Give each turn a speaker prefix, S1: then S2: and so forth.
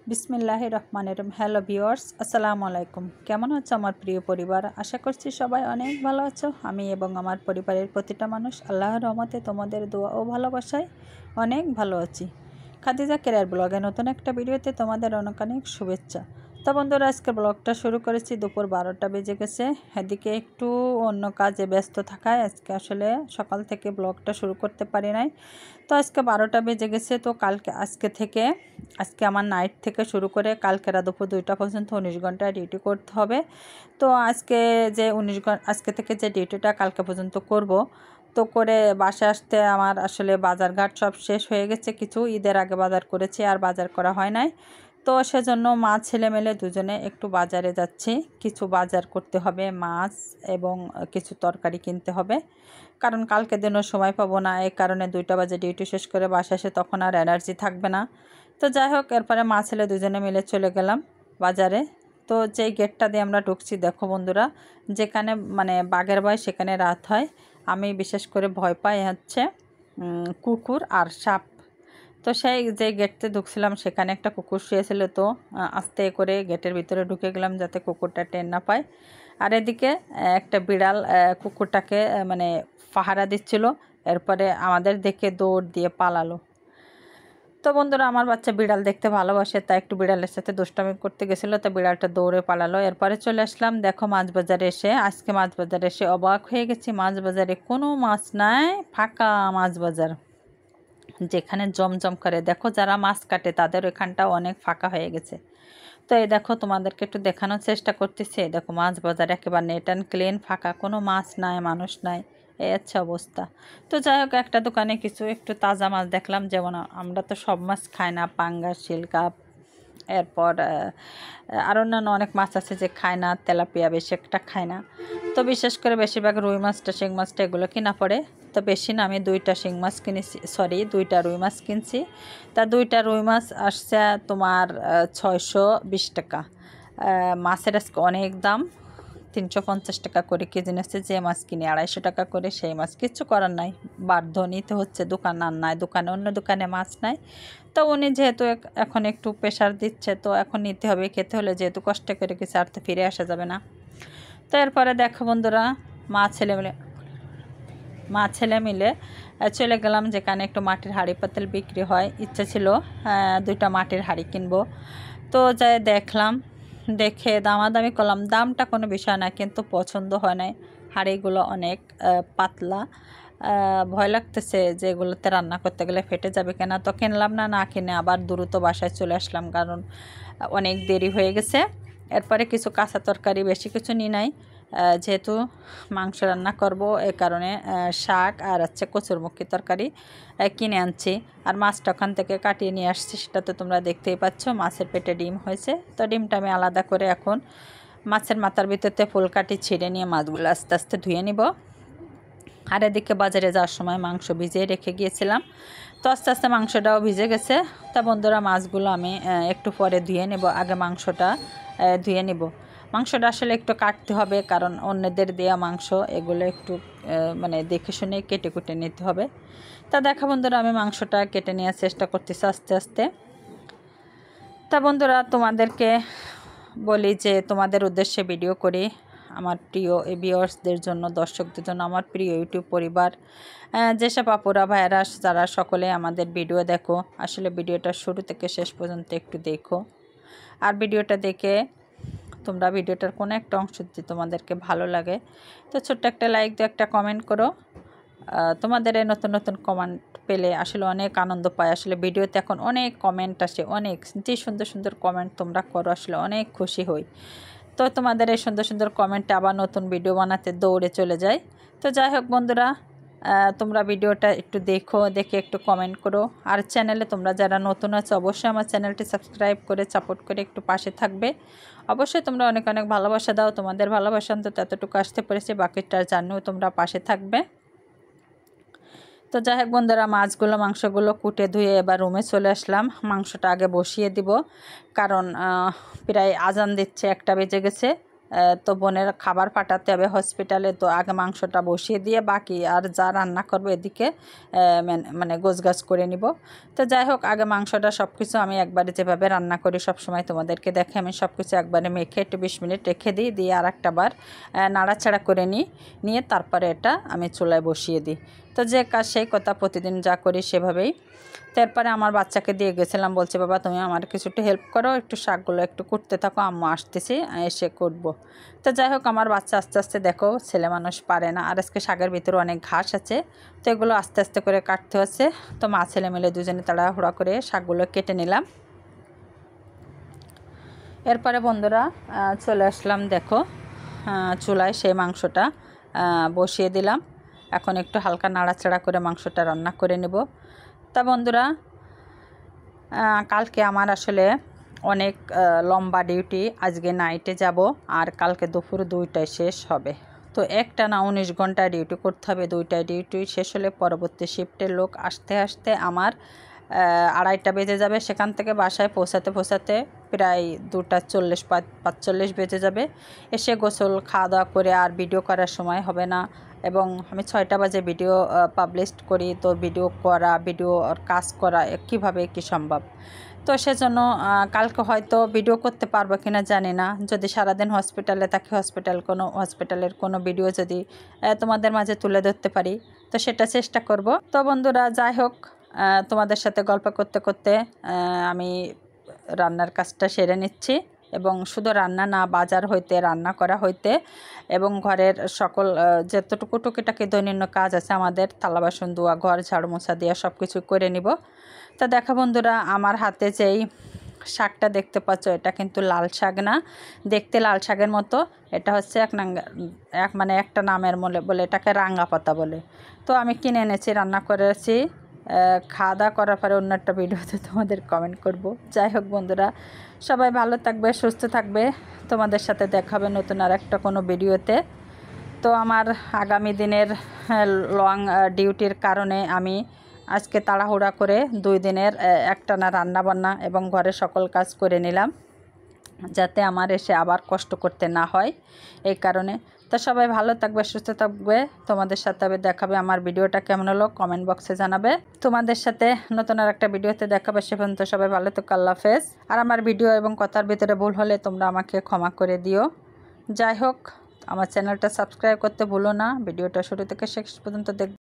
S1: বিসমিল্লাহির রহমানির রহিম। Hello viewers, আসসালামু আলাইকুম। কেমন আছো আমার প্রিয় পরিবার? আশা করছি সবাই অনেক ভালো আছো। আমি এবং আমার পরিবারের প্রতিটা মানুষ আল্লাহর রহমতে তোমাদের দোয়া ও ভালোবাসায় অনেক ভালো আছি। খাদিজা কেরিয়ার ব্লগে নতুন একটা ভিডিওতে তোমাদের অনেক অনেক শুভেচ্ছা। তো বন্ধুরা, আজকে ব্লগটা শুরু করেছি দুপুর 12টা বেজে গেছে। এদিকে একটু অন্য কাজে ব্যস্ত থাকায় আজকে আসলে সকাল থেকে ব্লগটা শুরু করতে পারি নাই। তো আজকে 12টা বেজে গেছে। তো আজকে আমার নাইট থেকে শুরু করে কালকে রাত দুপুর 2টা পর্যন্ত 19 ঘন্টা ডিউটি করতে হবে। তো আজকে থেকে যে ডিউটিটা কালকে পর্যন্ত করব, তো করে বাসায় আসতে আমার আসলে বাজারঘাট সব শেষ হয়ে গেছে। কিছু ঈদের আগে বাজার করেছি, আর বাজার করা হয় নাই। তো সেজন্য মা ছেলে মেলে দুজনে একটু বাজারে যাচ্ছি। কিছু বাজার করতে হবে, মাছ এবং কিছু তরকারি কিনতে হবে, কারণ কালকে দিনও সময় পাবো না। এই কারণে 2টা বাজে ডিউটি শেষ করে বাসা এসে তখন আর এনার্জি থাকবে না। তো যাই হোক, এরপরে মা ছেলে দুজনে মিলে চলে গেলাম বাজারে। তো যেই গেটটা দিয়ে আমরা ঢুকছি, দেখো বন্ধুরা, যেখানে মানে বাঘের ভয় সেখানে রাত হয়। আমি বিশেষ করে ভয় পাই হচ্ছে কুকুর আর সাপ। তো সেই যে গেটতে ঢুকছিলাম সেখানে একটা কুকুর শুয়েছিল। তো আস্তে করে গেটের ভিতরে ঢুকে গেলাম যাতে কুকুরটা টের না পায়। আর এদিকে একটা বিড়াল কুকুরটাকে মানে পাহারা দিচ্ছিল। এরপরে আমাদের দেখে দৌড় দিয়ে পালালো। তো বন্ধুরা, আমার বাচ্চা বিড়াল দেখতে ভালোবাসে, তাই একটু বিড়ালের সাথে দুষ্টামি করতে গেছিলো, তো বিড়ালটা দৌড়ে পালালো। এরপরে চলে আসলাম, দেখো আজকে মাছ বাজারে এসে অবাক হয়ে গেছি। মাছ বাজারে কোনো মাছ নাই, ফাঁকা মাছ বাজার। যেখানে জমজম করে, দেখো যারা মাছ কাটে তাদের এখানটাও অনেক ফাঁকা হয়ে গেছে। তো এই দেখো, তোমাদেরকে একটু দেখানোর চেষ্টা করতেছি। দেখো মাছ বাজার একেবারে নেট অ্যান্ড ক্লিন, ফাঁকা, কোনো মাছ নাই, মানুষ নাই, এই হচ্ছে অবস্থা। তো যাই হোক, একটা দোকানে কিছু একটু তাজা মাছ দেখলাম। যেমন আমরা তো সব মাছ খাই না, পাঙ্গাস, সিলকাপ, এরপর আর অন্যান্য অনেক মাছ আছে যে খায় না, তেলাপিয়া বেশি একটা খায় না। তো বিশেষ করে বেশিরভাগ রুই মাছটা, শিং মাছটা এগুলো কিনা পড়ে। তো বেশি না, আমি 2টা শিং মাছ কিনেছি, 2টা রুই মাছ কিনছি। তা 2টা রুই মাছ আসছে তোমার 620 টাকা। মাছের আজকে অনেক দাম, 350 টাকা করে কেজি নিচ্ছে। যে মাছ কিনে 250 টাকা করে, সেই মাছ কিচ্ছু করার নাই, বাধ্য নিতে হচ্ছে। দোকান আর নাই, অন্য দোকানে মাছ নাই। তো উনি যেহেতু এখন একটু প্রেশার দিচ্ছে, তো এখন নিতে হবে, খেতে হলে, যেহেতু কষ্ট করে কিছু আর তো ফিরে আসা যাবে না। তো এরপরে দেখো বন্ধুরা, মা ছেলে মিলে চলে গেলাম যেখানে একটু মাটির হাঁড়ি পাতিল বিক্রি হয়। ইচ্ছা ছিল 2টা মাটির হাঁড়ি কিনবো। তো যাই দেখলাম, দেখে দামাদামি করলাম। দামটা কোনো বিষয় না, কিন্তু পছন্দ হয় নাই। হাঁড়িগুলো অনেক পাতলা, ভয় লাগতেছে যে এগুলোতে রান্না করতে গেলে ফেটে যাবে কিনা। তো কিনলাম না, না কিনে আবার দ্রুত বাসায় চলে আসলাম, কারণ অনেক দেরি হয়ে গেছে। এরপরে কিছু কাঁচা তরকারি, বেশি কিছু নিই নাই, যেহেতু মাংস রান্না করব, এ কারণে শাক আর হচ্ছে কচুরমুখী তরকারি কিনে আনছি। আর মাছটা ওখান থেকে কাটিয়ে নিয়ে আসছি, সেটা তো তোমরা দেখতেই পাচ্ছ। মাছের পেটে ডিম হয়েছে, তো ডিমটা আমি আলাদা করে এখন মাছের মাথার ভিতরতে ফুলকাটি ছিঁড়ে নিয়ে মাছগুলো আস্তে আস্তে ধুয়ে নিব। আর এদিকে বাজারে যাওয়ার সময় মাংস ভিজিয়ে রেখে গিয়েছিলাম, তো আস্তে আস্তে মাংসটাও ভিজে গেছে। তা বন্ধুরা, মাছগুলো আমি একটু পরে ধুয়ে নেব, আগে মাংসটা ধুয়ে নেব। মাংসটা আসলে একটু কাটতে হবে, কারণ অন্যদের দেওয়া মাংস, এগুলো একটু মানে দেখে শুনে কেটে কুটে নিতে হবে। তা দেখা বন্ধুরা, আমি মাংসটা কেটে নেওয়ার চেষ্টা করতেছি আস্তে আস্তে। তা বন্ধুরা, তোমাদেরকে বলি যে তোমাদের উদ্দেশ্যে ভিডিও করি, আমার প্রিয় ভিউয়ার্সদের জন্য, দর্শকদের জন্য, আমার প্রিয় ইউটিউব পরিবার, যেসব আপুরা ভাইয়েরা যারা সকলে আমাদের ভিডিও দেখো, আসলে ভিডিওটা শুরু থেকে শেষ পর্যন্ত একটু দেখো। আর ভিডিওটা দেখে তোমরা ভিডিওটার কোনো একটা অংশ যদি তোমাদেরকে ভালো লাগে, তো ছোট্ট একটা লাইক দিও, একটা কমেন্ট করো। তোমাদের এই নতুন নতুন কমেন্ট পেলে আসলে অনেক আনন্দ পাই। আসলে ভিডিওতে এখন অনেক কমেন্ট আসে, অনেক যে সুন্দর সুন্দর কমেন্ট তোমরা করো, আসলে অনেক খুশি হই। তো তোমাদের এই সুন্দর সুন্দর কমেন্টে আবার নতুন ভিডিও বানাতে দৌড়ে চলে যায়। তো যাই হোক বন্ধুরা, তোমরা ভিডিওটা একটু দেখে একটু কমেন্ট করো। আর চ্যানেলে তোমরা যারা নতুন আছো, অবশ্যই আমার চ্যানেলটি সাবস্ক্রাইব করে সাপোর্ট করে একটু পাশে থাকবে। অবশ্যই তোমরা অনেক অনেক ভালোবাসা দাও, তোমাদের ভালোবাসা অন্তত এতটুকু আসতে পেরেছে, বাকিটা জানিও তোমরা পাশে থাকবে। তো যাই হোক বন্ধুরা, মাংসগুলো কুটে ধুয়ে এবার রুমে চলে আসলাম। মাংসটা আগে বসিয়ে দিব, কারণ প্রায় আজান দিচ্ছে, 1টা বেজে গেছে। তো বোনের খাবার পাঠাতে হবে হসপিটালে, তো আগে মাংসটা বসিয়ে দিয়ে বাকি আর যা রান্না করবো এদিকে মানে গোছগাছ করে নিব। তো যাই হোক, আগে মাংসটা সব কিছু আমি একবারে যেভাবে রান্না করি সবসময় তোমাদেরকে দেখে, আমি সব কিছু একবারে মেখে একটু 20 মিনিট রেখে দিয়ে আর একটা বার নাড়াচাড়া করে নিয়ে তারপরে এটা আমি চুলায় বসিয়ে দিই। তো যে কাজ সেই কথা, প্রতিদিন যা করি সেভাবেই। তারপরে আমার বাচ্চাকে দিয়ে গেছিলাম, বলছে বাবা তুমি আমার কিছুটা হেল্প করো, একটু শাকগুলো একটু কুটতে থাকো, আম্মু আসতেছি এসে করবো। তো যাই হোক, আমার বাচ্চা আস্তে আস্তে দেখো, ছেলে মানুষ পারে না, আর আজকে শাকের ভিতরে অনেক ঘাস আছে, তো এগুলো আস্তে আস্তে করে কাটতে হচ্ছে। তো মা ছেলে মিলে দুজনে তাড়াহুড়া করে শাকগুলো কেটে নিলাম। এরপরে বন্ধুরা চলে আসলাম, দেখো চুলায় সেই মাংসটা বসিয়ে দিলাম। এখন একটু হালকা নাড়াচাড়া করে মাংসটা রান্না করে নেব। তা বন্ধুরা, কালকে আমার আসলে অনেক লম্বা ডিউটি, আজকে নাইটে যাব আর কালকে দুপুর 2টায় শেষ হবে। তো একটা না 19 ঘন্টা ডিউটি করতে হবে। 2টায় ডিউটি শেষ হলে পরবর্তী শিফটের লোক আসতে আসতে আমার 2:30 বেজে যাবে। সেখান থেকে বাসায় পৌঁছাতে প্রায় 2:40 45 বেজে যাবে। এসে গোসল খাওয়া দাওয়া করে আর ভিডিও করার সময় হবে না, এবং আমি 6টা বাজে ভিডিও পাবলিশ করি। তো ভিডিও কাজ করা কীভাবে কি সম্ভব, তো সেজন্য কালকে হয়তো ভিডিও করতে পারবো কিনা জানি না। যদি সারাদিন হসপিটালে থাকি, হসপিটালের কোনো ভিডিও যদি তোমাদের মাঝে তুলে ধরতে পারি তো সেটা চেষ্টা করব। তো বন্ধুরা যাই হোক, তোমাদের সাথে গল্প করতে করতে আমি রান্নার কাজটা সেরে নিচ্ছি, এবং শুধু রান্না না, বাজার হইতে, রান্না করা হইতে, এবং ঘরের সকল যতটুকু টুকিটাকি দৈনন্দিন কাজ আছে আমাদের, থালা বাসন ধোয়া, ঘর ঝাড়ু মোছা দেওয়া সব কিছু করে নিব। তা দেখো বন্ধুরা, আমার হাতে যেই শাকটা দেখতে পাচ্ছ, এটা কিন্তু লাল শাক না, দেখতে লাল শাকের মতো। এটা হচ্ছে একটা নামের বলে এটাকে রাঙ্গা পাতা বলে। তো আমি কিনে এনেছি, রান্না করেছি, খাওয়া দাওয়া করার পরে অন্য একটা ভিডিওতে তোমাদের কমেন্ট করব। যাই হোক বন্ধুরা, সবাই ভালো থাকবে, সুস্থ থাকবে, তোমাদের সাথে দেখা হবে নতুন আর একটা কোনো ভিডিওতে। তো আমার আগামী দিনের লং ডিউটির কারণে আমি আজকে তাড়াহুড়া করে 2 দিনের একটানা রান্নাবান্না এবং ঘরে সকল কাজ করে নিলাম, যাতে আমার এসে আবার কষ্ট করতে না হয়, এই কারণে। তো সবাই ভালো থাকবে, সুস্থ থাকবে, তোমাদের সাথে দেখাবে। আমার ভিডিওটা কেমন হলো কমেন্ট বক্সে জানাবে। তোমাদের সাথে নতুন আর একটা ভিডিওতে দেখাবে। সে পর্যন্ত সবাই ভালো থাকো, আল্লাহ হাফেজ। আর আমার ভিডিও এবং কথার ভিতরে ভুল হলে তোমরা আমাকে ক্ষমা করে দিও। যাই হোক, আমার চ্যানেলটা সাবস্ক্রাইব করতে ভুলো না। ভিডিওটা শুরু থেকে শেষ পর্যন্ত